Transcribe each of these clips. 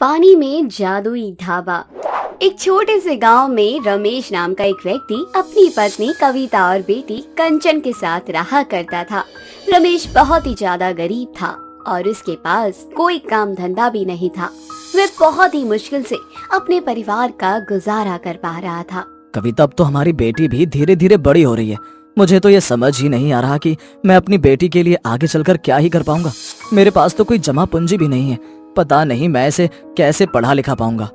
पानी में जादुई ढाबा। एक छोटे से गांव में रमेश नाम का एक व्यक्ति अपनी पत्नी कविता और बेटी कंचन के साथ रहा करता था। रमेश बहुत ही ज्यादा गरीब था और उसके पास कोई काम धंधा भी नहीं था। वह बहुत ही मुश्किल से अपने परिवार का गुजारा कर पा रहा था। कविता, अब तो हमारी बेटी भी धीरे धीरे बड़ी हो रही है। मुझे तो ये समझ ही नहीं आ रहा कि मैं अपनी बेटी के लिए आगे चलकर क्या ही कर पाऊंगा। मेरे पास तो कोई जमा पूंजी भी नहीं है। पता नहीं मैं इसे कैसे पढ़ा लिखा पाऊंगा।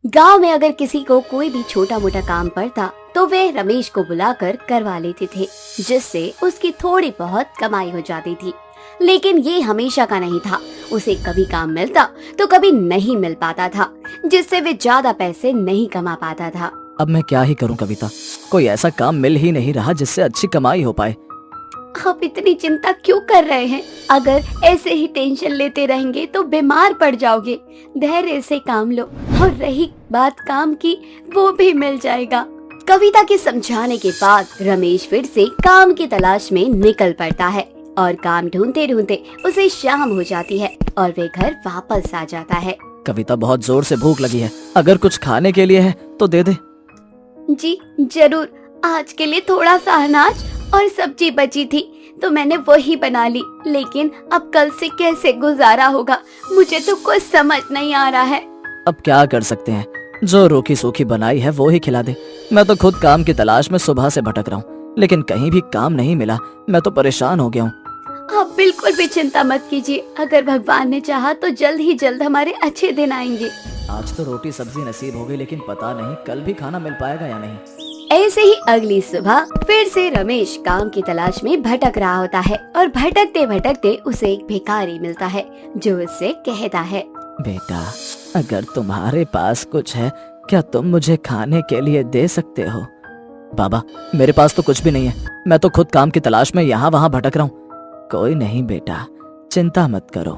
गांव में अगर किसी को कोई भी छोटा मोटा काम पड़ता तो वे रमेश को बुलाकर करवा लेते थे, जिससे उसकी थोड़ी बहुत कमाई हो जाती थी। लेकिन ये हमेशा का नहीं था। उसे कभी काम मिलता तो कभी नहीं मिल पाता था, जिससे वे ज्यादा पैसे नहीं कमा पाता था। अब मैं क्या ही करूं कविता, कोई ऐसा काम मिल ही नहीं रहा जिससे अच्छी कमाई हो पाए। आप इतनी चिंता क्यों कर रहे हैं? अगर ऐसे ही टेंशन लेते रहेंगे तो बीमार पड़ जाओगे। धैर्य से काम लो, और रही बात काम की, वो भी मिल जाएगा। कविता के समझाने के बाद रमेश फिर से काम की तलाश में निकल पड़ता है और काम ढूंढते ढूंढते उसे शाम हो जाती है और वे घर वापस आ जाता है। कविता, बहुत जोर से भूख लगी है, अगर कुछ खाने के लिए है तो दे दे। जी जरूर, आज के लिए थोड़ा सा अनाज और सब्जी बची थी तो मैंने वही बना ली, लेकिन अब कल से कैसे गुजारा होगा मुझे तो कुछ समझ नहीं आ रहा है। अब क्या कर सकते हैं, जो रूखी सूखी बनाई है वो ही खिला दे। मैं तो खुद काम की तलाश में सुबह से भटक रहा हूँ, लेकिन कहीं भी काम नहीं मिला। मैं तो परेशान हो गया हूँ। आप बिल्कुल भी चिंता मत कीजिए, अगर भगवान ने चाहा तो जल्द ही जल्द हमारे अच्छे दिन आएंगे। आज तो रोटी सब्जी नसीब हो गई, लेकिन पता नहीं कल भी खाना मिल पाएगा या नहीं। ऐसे ही अगली सुबह फिर से रमेश काम की तलाश में भटक रहा होता है और भटकते भटकते उसे एक भिखारी मिलता है जो उससे कहता है, बेटा, अगर तुम्हारे पास कुछ है क्या तुम मुझे खाने के लिए दे सकते हो? बाबा, मेरे पास तो कुछ भी नहीं है। मैं तो खुद काम की तलाश में यहाँ वहाँ भटक रहा हूँ। कोई नहीं बेटा, चिंता मत करो,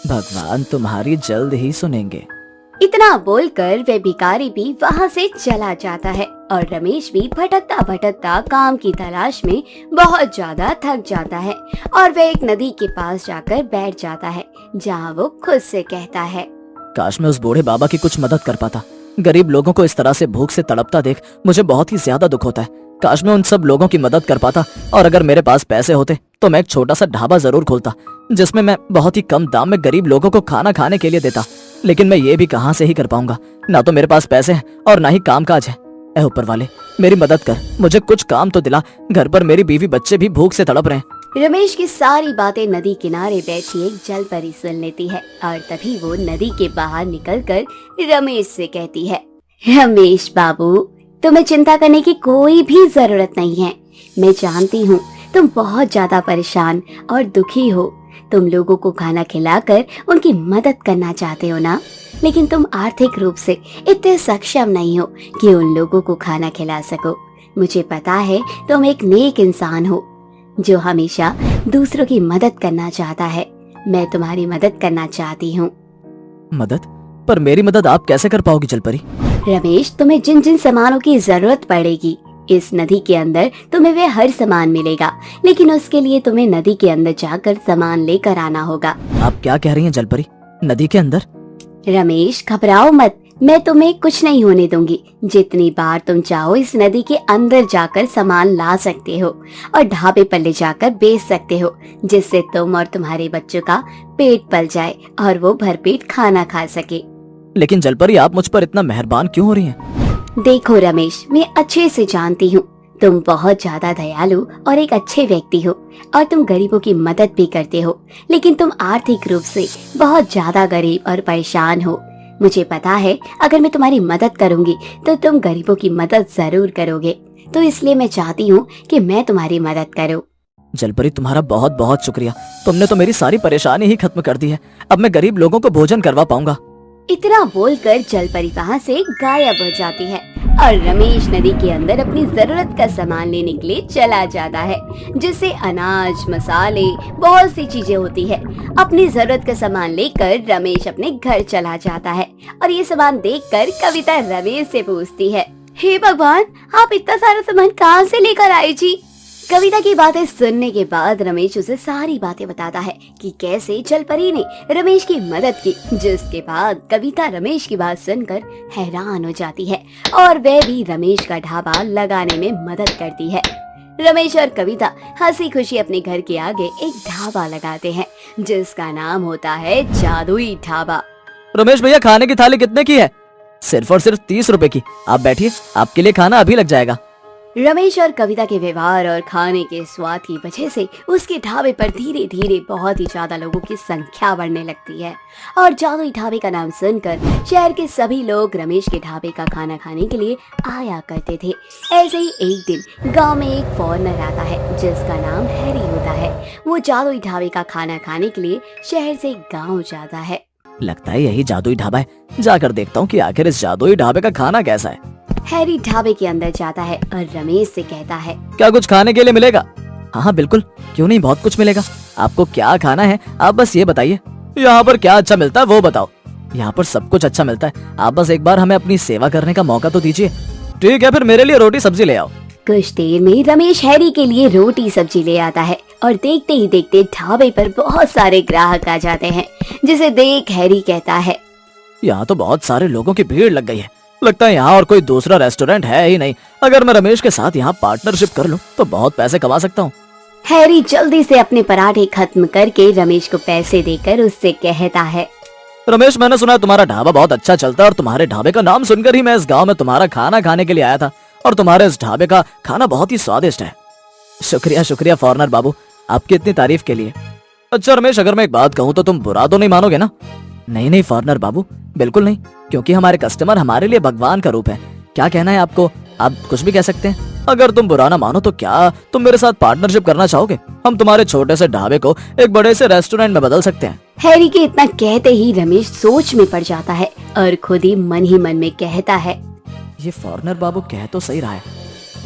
भगवान तुम्हारी जल्द ही सुनेंगे। इतना बोलकर वे भिखारी भी वहाँ से चला जाता है और रमेश भी भटकता भटकता काम की तलाश में बहुत ज्यादा थक जाता है और वह एक नदी के पास जाकर बैठ जाता है, जहाँ वो खुद से कहता है, काश मैं उस बूढ़े बाबा की कुछ मदद कर पाता। गरीब लोगों को इस तरह से भूख से तड़पता देख मुझे बहुत ही ज्यादा दुख होता है। काश मैं उन सब लोगों की मदद कर पाता, और अगर मेरे पास पैसे होते तो मैं एक छोटा सा ढाबा जरूर खोलता, जिसमें मैं बहुत ही कम दाम में गरीब लोगों को खाना खाने के लिए देता। लेकिन मैं ये भी कहाँ से ही कर पाऊंगा, ना तो मेरे पास पैसे हैं और ना ही काम काज है। ऐ ऊपर वाले, मेरी मदद कर, मुझे कुछ काम तो दिला। घर पर मेरी बीवी बच्चे भी भूख से तड़प रहे हैं। रमेश की सारी बातें नदी किनारे बैठी एक जल परी सुन लेती है और तभी वो नदी के बाहर निकलकर रमेश से कहती है, रमेश बाबू, तुम्हें चिंता करने की कोई भी जरूरत नहीं है। मैं जानती हूँ तुम बहुत ज्यादा परेशान और दुखी हो। तुम लोगों को खाना खिलाकर उनकी मदद करना चाहते हो ना, लेकिन तुम आर्थिक रूप से इतने सक्षम नहीं हो कि उन लोगों को खाना खिला सको। मुझे पता है तुम एक नेक इंसान हो जो हमेशा दूसरों की मदद करना चाहता है। मैं तुम्हारी मदद करना चाहती हूँ। मदद? पर मेरी मदद आप कैसे कर पाओगी जलपरी? रमेश, तुम्हें जिन जिन सामानों की जरूरत पड़ेगी इस नदी के अंदर तुम्हें वे हर सामान मिलेगा, लेकिन उसके लिए तुम्हें नदी के अंदर जाकर सामान लेकर आना होगा। आप क्या कह रही हैं जलपरी, नदी के अंदर? रमेश, घबराओ मत, मैं तुम्हें कुछ नहीं होने दूंगी। जितनी बार तुम चाहो इस नदी के अंदर जाकर सामान ला सकते हो और ढाबे पर ले जाकर बेच सकते हो, जिससे तुम और तुम्हारे बच्चों का पेट पल जाए और वो भरपेट खाना खा सके। लेकिन जलपरी, आप मुझ पर इतना मेहरबान क्यों हो रही हैं? देखो रमेश, मैं अच्छे से जानती हूँ तुम बहुत ज्यादा दयालु और एक अच्छे व्यक्ति हो और तुम गरीबों की मदद भी करते हो, लेकिन तुम आर्थिक रूप से बहुत ज्यादा गरीब और परेशान हो। मुझे पता है अगर मैं तुम्हारी मदद करूँगी तो तुम गरीबों की मदद जरूर करोगे, तो इसलिए मैं चाहती हूँ कि मैं तुम्हारी मदद करूँ। जलपरी, तुम्हारा बहुत बहुत शुक्रिया। तुमने तो मेरी सारी परेशानी ही खत्म कर दी है। अब मैं गरीब लोगों को भोजन करवा पाऊंगा। इतना बोलकर जलपरी वहाँ से गायब हो जाती है और रमेश नदी के अंदर अपनी जरूरत का सामान लेने के लिए चला जाता है, जिससे अनाज, मसाले, बहुत सी चीजें होती है। अपनी जरूरत का सामान लेकर रमेश अपने घर चला जाता है और ये सामान देखकर कविता रमेश से पूछती है, हे भगवान, आप इतना सारा सामान कहाँ से लेकर आए जी? कविता की बातें सुनने के बाद रमेश उसे सारी बातें बताता है कि कैसे जलपरी ने रमेश की मदद की, जिसके बाद कविता रमेश की बात सुनकर हैरान हो जाती है और वह भी रमेश का ढाबा लगाने में मदद करती है। रमेश और कविता हंसी खुशी अपने घर के आगे एक ढाबा लगाते हैं जिसका नाम होता है जादुई ढाबा। रमेश भैया, खाने की थाली कितने की है? सिर्फ और सिर्फ 30 रुपए की। आप बैठिए, आपके लिए खाना अभी लग जाएगा। रमेश और कविता के व्यवहार और खाने के स्वाद की वजह से उसके ढाबे पर धीरे धीरे बहुत ही ज्यादा लोगों की संख्या बढ़ने लगती है और जादुई ढाबे का नाम सुनकर शहर के सभी लोग रमेश के ढाबे का खाना खाने के लिए आया करते थे। ऐसे ही एक दिन गांव में एक फॉरेनर आता है जिसका नाम हैरी होता है। वो जादुई ढाबे का खाना खाने के लिए शहर से गाँव जाता है। लगता है यही जादुई ढाबा है। जाकर देखता हूँ कि आखिर इस जादुई ढाबे का खाना कैसा है। हैरी ढाबे के अंदर जाता है और रमेश से कहता है, क्या कुछ खाने के लिए मिलेगा? हाँ बिल्कुल, क्यों नहीं, बहुत कुछ मिलेगा। आपको क्या खाना है आप बस ये बताइए। यहाँ पर क्या अच्छा मिलता है वो बताओ। यहाँ पर सब कुछ अच्छा मिलता है, आप बस एक बार हमें अपनी सेवा करने का मौका तो दीजिए। ठीक है, फिर मेरे लिए रोटी सब्जी ले आओ। कुछ देर में रमेश हैरी के लिए रोटी सब्जी ले आता है और देखते ही देखते ढाबे पर बहुत सारे ग्राहक आ जाते हैं, जिसे देख हैरी कहता है, यहाँ तो बहुत सारे लोगों की भीड़ लग गई है। लगता है यहाँ और कोई दूसरा रेस्टोरेंट है ही नहीं। अगर मैं रमेश के साथ यहाँ पार्टनरशिप कर लूँ तो बहुत पैसे कमा सकता हूँ। हैरी जल्दी से अपने पराठे खत्म करके रमेश को पैसे देकर उससे कहता है, रमेश, मैंने सुना है तुम्हारा ढाबा बहुत अच्छा चलता है और तुम्हारे ढाबे का नाम सुनकर ही मैं इस गांव में तुम्हारा खाना खाने के लिए आया था और तुम्हारे इस ढाबे का खाना बहुत ही स्वादिष्ट है। शुक्रिया शुक्रिया फॉरनर बाबू, आपकी इतनी तारीफ के लिए। अच्छा रमेश, अगर मैं एक बात कहूँ तो तुम बुरा तो नहीं मानोगे ना? नहीं नहीं फॉरनर बाबू, बिल्कुल नहीं, क्योंकि हमारे कस्टमर हमारे लिए भगवान का रूप है। क्या कहना है आपको? आप कुछ भी कह सकते हैं। अगर तुम बुरा ना मानो तो क्या तुम मेरे साथ पार्टनरशिप करना चाहोगे? हम तुम्हारे छोटे से ढाबे को एक बड़े से रेस्टोरेंट में बदल सकते हैं। हैरी के इतना कहते ही रमेश सोच में पड़ जाता है और खुद ही मन में कहता है, ये फॉरनर बाबू कह तो सही रहा है,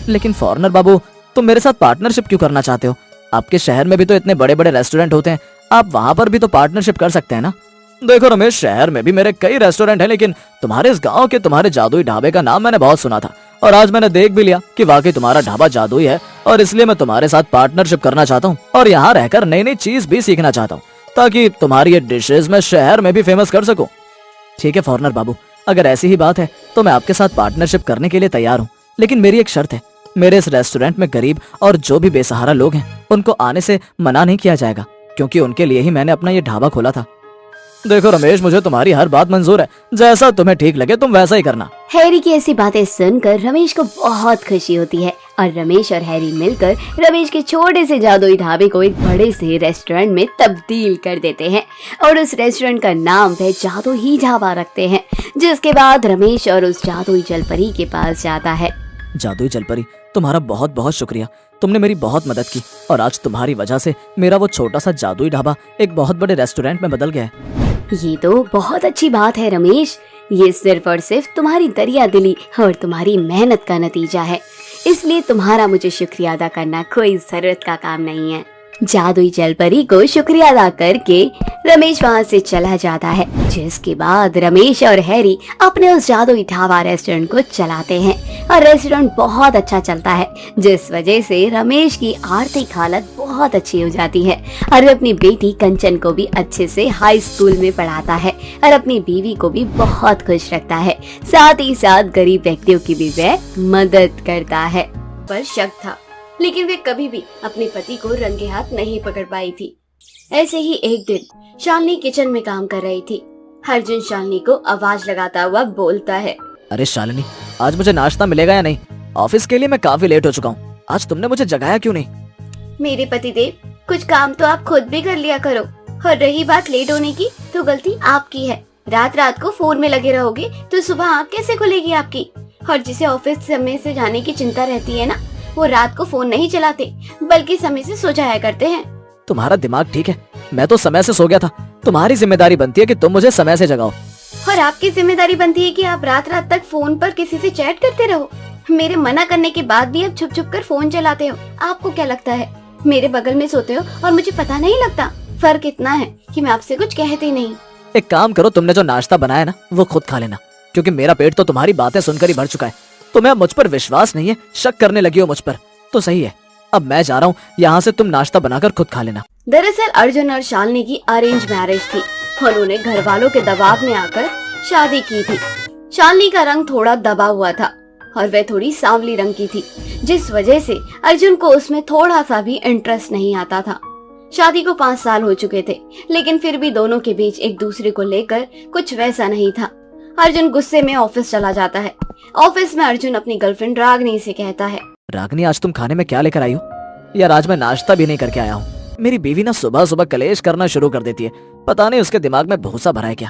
लेकिन फॉरनर बाबू तुम मेरे साथ पार्टनरशिप क्यों करना चाहते हो? आपके शहर में भी तो इतने बड़े बड़े रेस्टोरेंट होते हैं, आप वहाँ पर भी तो पार्टनरशिप कर सकते हैं ना। देखो रमेश, शहर में भी मेरे कई रेस्टोरेंट हैं, लेकिन तुम्हारे इस गांव के तुम्हारे जादुई ढाबे का नाम मैंने बहुत सुना था और आज मैंने देख भी लिया कि वाकई तुम्हारा ढाबा जादुई है और इसलिए मैं तुम्हारे साथ पार्टनरशिप करना चाहता हूँ और यहाँ रहकर नई नई चीज भी सीखना चाहता हूँ ताकि तुम्हारी ये डिशेज मैं शहर में भी फेमस कर सकूँ। ठीक है फॉरनर बाबू, अगर ऐसी ही बात है तो मैं आपके साथ पार्टनरशिप करने के लिए तैयार हूँ, लेकिन मेरी एक शर्त है। मेरे इस रेस्टोरेंट में गरीब और जो भी बेसहारा लोग हैं उनको आने से मना नहीं किया जाएगा, क्योंकि उनके लिए ही मैंने अपना ये ढाबा खोला था। देखो रमेश, मुझे तुम्हारी हर बात मंजूर है, जैसा तुम्हें ठीक लगे तुम वैसा ही करना। हैरी की ऐसी बातें सुनकर रमेश को बहुत खुशी होती है और रमेश और हैरी मिलकर रमेश के छोटे से जादुई ढाबे को एक बड़े से रेस्टोरेंट में तब्दील कर देते हैं और उस रेस्टोरेंट का नाम वह जादुई ढाबा रखते हैं। जिसके बाद रमेश और उस जादुई जलपरी के पास जाता है। जादुई जलपरी, तुम्हारा बहुत बहुत शुक्रिया, तुमने मेरी बहुत मदद की और आज तुम्हारी वजह से मेरा वो छोटा सा जादुई ढाबा एक बहुत बड़े रेस्टोरेंट में बदल गया है। ये तो बहुत अच्छी बात है रमेश, ये सिर्फ और सिर्फ तुम्हारी दरिया दिली और तुम्हारी मेहनत का नतीजा है, इसलिए तुम्हारा मुझे शुक्रिया अदा करना कोई जरूरत का काम नहीं है। जादुई जलपरी को शुक्रिया अदा करके रमेश वहाँ से चला जाता है। जिसके बाद रमेश और हैरी अपने उस जादुई ढाबा रेस्टोरेंट को चलाते हैं और रेस्टोरेंट बहुत अच्छा चलता है, जिस वजह से रमेश की आर्थिक हालत बहुत अच्छी हो जाती है और अपनी बेटी कंचन को भी अच्छे से हाई स्कूल में पढ़ाता है और अपनी बीवी को भी बहुत खुश रखता है। साथ ही साथ गरीब व्यक्तियों की भी वह मदद करता है। पर शक था, लेकिन वे कभी भी अपने पति को रंगे हाथ नहीं पकड़ पाई थी। ऐसे ही एक दिन शालिनी किचन में काम कर रही थी। अर्जुन शालिनी को आवाज लगाता हुआ बोलता है, अरे शालिनी, आज मुझे नाश्ता मिलेगा या नहीं? ऑफिस के लिए मैं काफी लेट हो चुका हूँ, आज तुमने मुझे जगाया क्यों नहीं? मेरे पतिदेव, कुछ काम तो आप खुद भी कर लिया करो, और रही बात लेट होने की तो गलती आपकी है। रात रात को फोन में लगे रहोगे तो सुबह आँख कैसे खुलेगी आपकी? और जिसे ऑफिस समय से जाने की चिंता रहती है ना, वो रात को फोन नहीं चलाते बल्कि समय से सो जाया करते हैं। तुम्हारा दिमाग ठीक है, मैं तो समय से सो गया था। तुम्हारी जिम्मेदारी बनती है कि तुम मुझे समय से जगाओ। और आपकी जिम्मेदारी बनती है कि आप रात रात तक फोन पर किसी से चैट करते रहो। मेरे मना करने के बाद भी आप छुप छुप कर फोन चलाते हो। आपको क्या लगता है मेरे बगल में सोते हो और मुझे पता नहीं लगता? फर्क इतना है कि मैं आपसे कुछ कहती नहीं। एक काम करो, तुमने जो नाश्ता बनाया ना वो खुद खा लेना, क्योंकि मेरा पेट तो तुम्हारी बातें सुनकर ही भर चुका है। तुम्हें अब मुझ पर विश्वास नहीं है, शक करने लगी हो मुझ पर, तो सही है, अब मैं जा रहा हूँ, यहाँ से तुम नाश्ता बनाकर खुद खा लेना। दरअसल अर्जुन और शालिनी की अरेंज मैरिज थी। उन्होंने घर वालों के दबाव में आकर शादी की थी। शालिनी का रंग थोड़ा दबा हुआ था और वह थोड़ी सांवली रंग की थी, जिस वजह से अर्जुन को उसमें थोड़ा सा भी इंटरेस्ट नहीं आता था। शादी को 5 साल हो चुके थे, लेकिन फिर भी दोनों के बीच एक दूसरे को लेकर कुछ वैसा नहीं था। अर्जुन गुस्से में ऑफिस चला जाता है। ऑफिस में अर्जुन अपनी गर्लफ्रेंड रागनी से कहता है, रागनी, आज तुम खाने में क्या लेकर आई हो? यार, आज मैं नाश्ता भी नहीं करके आया हूँ। मेरी बीवी ना सुबह सुबह कलेश करना शुरू कर देती है। पता नहीं उसके दिमाग में भूसा भरा है क्या।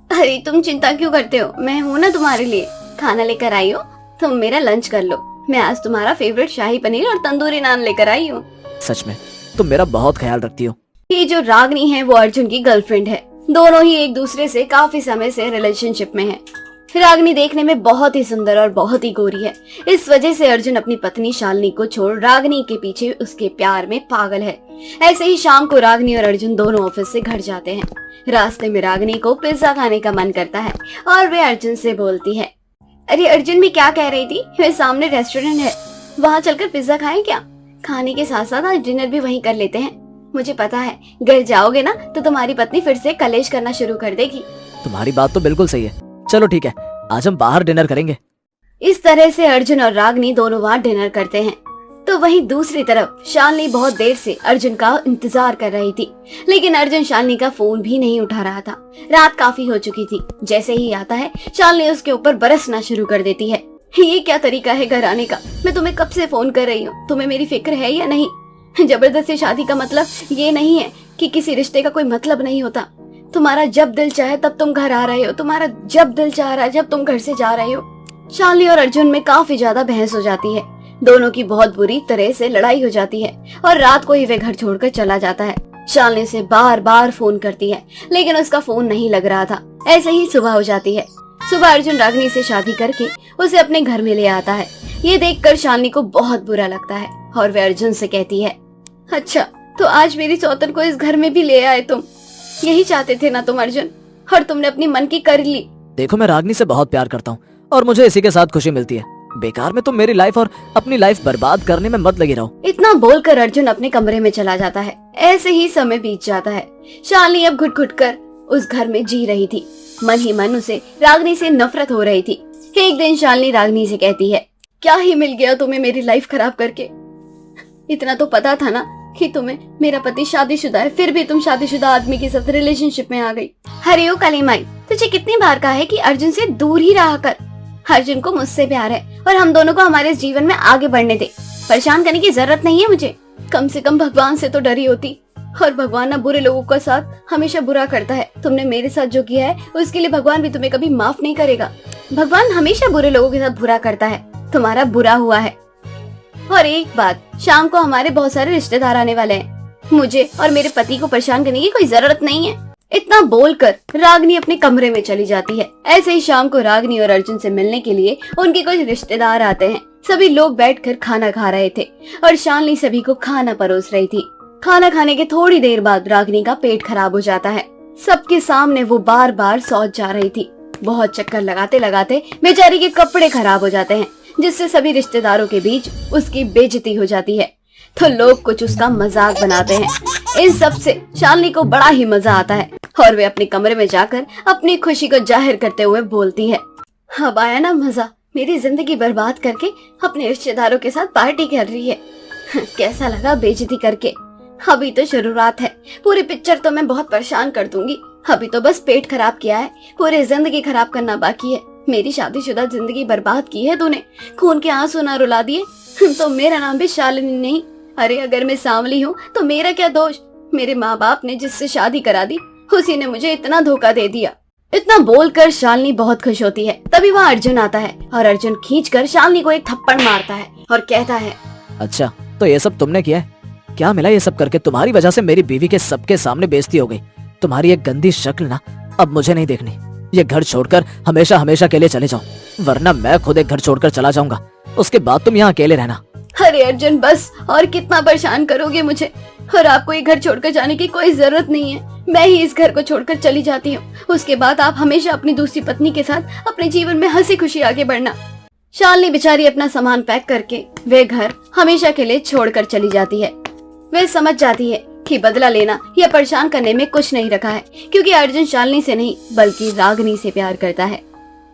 अरे तुम चिंता क्यों करते हो, मैं हूँ ना तुम्हारे लिए। खाना लेकर आई हो, तुम मेरा लंच कर लो। मैं आज तुम्हारा फेवरेट शाही पनीर और तंदूरी नान लेकर आई हूँ। सच में तुम मेरा बहुत ख्याल रखती हो। ये जो रागनी है वो अर्जुन की गर्लफ्रेंड है। दोनों ही एक दूसरे से काफी समय से रिलेशनशिप में है। रागनी देखने में बहुत ही सुंदर और बहुत ही गोरी है। इस वजह से अर्जुन अपनी पत्नी शालिनी को छोड़ रागनी के पीछे उसके प्यार में पागल है। ऐसे ही शाम को रागनी और अर्जुन दोनों ऑफिस से घर जाते हैं। रास्ते में रागनी को पिज्जा खाने का मन करता है और वे अर्जुन से बोलती है, अरे अर्जुन, मैं क्या कह रही थी, मेरे सामने रेस्टोरेंट है, वहाँ चलकर पिज्जा खाएं क्या? खाने के साथ साथ आज डिनर भी वहीं कर लेते हैं। मुझे पता है घर जाओगे ना तो तुम्हारी पत्नी फिर से कलेश करना शुरू कर देगी। तुम्हारी बात तो बिल्कुल सही है। चलो ठीक है, आज हम बाहर डिनर करेंगे। इस तरह से अर्जुन और रागनी दोनों वहाँ डिनर करते हैं। तो वहीं दूसरी तरफ शालिनी बहुत देर से अर्जुन का इंतजार कर रही थी, लेकिन अर्जुन शालिनी का फोन भी नहीं उठा रहा था। रात काफी हो चुकी थी। जैसे ही आता है, शालिनी उसके ऊपर बरसना शुरू कर देती है। ये क्या तरीका है घर आने का? मैं तुम्हें कब से फोन कर रही हूँ, तुम्हें मेरी फिक्र है या नहीं? जबरदस्ती शादी का मतलब ये नहीं है कि किसी रिश्ते का कोई मतलब नहीं होता। तुम्हारा जब दिल चाहे तब तुम घर आ रहे हो, तुम्हारा जब दिल चाह रहा है जब तुम घर से जा रहे हो। शालिनी और अर्जुन में काफी ज्यादा बहस हो जाती है। दोनों की बहुत बुरी तरह से लड़ाई हो जाती है और रात को ही वे घर छोड़कर चला जाता है। शालिनी से बार बार फोन करती है, लेकिन उसका फोन नहीं लग रहा था। ऐसे ही सुबह हो जाती है। सुबह अर्जुन रागनी से शादी करके उसे अपने घर में ले आता है। ये देखकर शालिनी को बहुत बुरा लगता है और वे अर्जुन से कहती है, अच्छा तो आज मेरी सौतन को इस घर में भी ले आए तुम। यही चाहते थे ना तुम अर्जुन, और तुमने अपनी मन की कर ली। देखो, मैं रागनी से बहुत प्यार करता हूँ और मुझे इसी के साथ खुशी मिलती है। बेकार में तुम मेरी लाइफ और अपनी लाइफ बर्बाद करने में मत लगी रहो। इतना बोलकर अर्जुन अपने कमरे में चला जाता है। ऐसे ही समय बीत जाता है। शालिनी अब घुट घुट कर उस घर में जी रही थी। मन ही मन उसे रागनी से नफरत हो रही थी। एक दिन शालिनी रागनी से कहती है, क्या ही मिल गया तुम्हें मेरी लाइफ खराब करके? इतना तो पता था ना कि तुम्हें मेरा पति शादीशुदा है, फिर भी तुम शादीशुदा आदमी के साथ रिलेशनशिप में आ गई। हरे ओ कलीमाई, तुझे कितनी बार कहा है कि अर्जुन से दूर ही रहा कर। अर्जुन को मुझसे प्यार है और हम दोनों को हमारे जीवन में आगे बढ़ने दे। परेशान करने की जरूरत नहीं है मुझे। कम से कम भगवान से तो डरी होती, और भगवान ना बुरे लोगों का साथ हमेशा बुरा करता है। तुमने मेरे साथ जो किया है उसके लिए भगवान भी तुम्हें कभी माफ नहीं करेगा। भगवान हमेशा बुरे लोगों के साथ बुरा करता है। तुम्हारा बुरा हुआ है। और एक बात, शाम को हमारे बहुत सारे रिश्तेदार आने वाले हैं। मुझे और मेरे पति को परेशान करने की कोई जरूरत नहीं है। इतना बोलकर रागनी अपने कमरे में चली जाती है। ऐसे ही शाम को रागनी और अर्जुन से मिलने के लिए उनके कुछ रिश्तेदार आते हैं। सभी लोग बैठकर खाना खा रहे थे और शालिनी सभी को खाना परोस रही थी। खाना खाने के थोड़ी देर बाद रागनी का पेट खराब हो जाता है। सबके सामने वो बार बार शौच जा रही थी। बहुत चक्कर लगाते लगाते बेचारी के कपड़े खराब हो जाते हैं, जिससे सभी रिश्तेदारों के बीच उसकी बेइज्जती हो जाती है। तो लोग कुछ उसका मजाक बनाते हैं। इन सब से शालिनी को बड़ा ही मजा आता है और वे अपने कमरे में जाकर अपनी खुशी को जाहिर करते हुए बोलती है, अब आया ना मजा, मेरी जिंदगी बर्बाद करके अपने रिश्तेदारों के साथ पार्टी कर रही है। कैसा लगा बेइज्जती करके? अभी तो शुरुआत है, पूरी पिक्चर तो मैं बहुत परेशान कर दूंगी। अभी तो बस पेट खराब किया है, पूरी जिंदगी खराब करना बाकी है। मेरी शादीशुदा जिंदगी बर्बाद की है तूने, खून के आंसू ना रुला दिए। तो मेरा नाम भी शालिनी नहीं। अरे अगर मैं सांवली हूँ तो मेरा क्या दोष? मेरे माँ बाप ने जिससे शादी करा दी उसी ने मुझे इतना धोखा दे दिया। इतना बोलकर शालिनी बहुत खुश होती है। तभी वहाँ अर्जुन आता है और अर्जुन खींचकर शालिनी को एक थप्पड़ मारता है और कहता है, अच्छा तो ये सब तुमने किया है? क्या मिला ये सब करके? तुम्हारी वजह से मेरी बीवी के सबके सामने बेइज्जती हो गई। तुम्हारी एक गंदी शक्ल ना अब मुझे नहीं देखनी। ये घर छोड़कर हमेशा हमेशा के लिए चले जाओ, वरना मैं खुद एक घर छोड़कर चला जाऊंगा। उसके बाद तुम यहाँ अकेले रहना। अरे अर्जुन बस, और कितना परेशान करोगे मुझे? और आपको ये घर छोड़कर जाने की कोई जरूरत नहीं है। मैं ही इस घर को छोड़कर चली जाती हूँ। उसके बाद आप हमेशा अपनी दूसरी पत्नी के साथ अपने जीवन में हंसी खुशी आगे बढ़ना। शालिनी बेचारी अपना सामान पैक करके वे घर हमेशा के लिए छोड़कर चली जाती है। वे समझ जाती है कि बदला लेना या परेशान करने में कुछ नहीं रखा है, क्योंकि अर्जुन शालिनी से नहीं बल्कि रागिनी से प्यार करता है।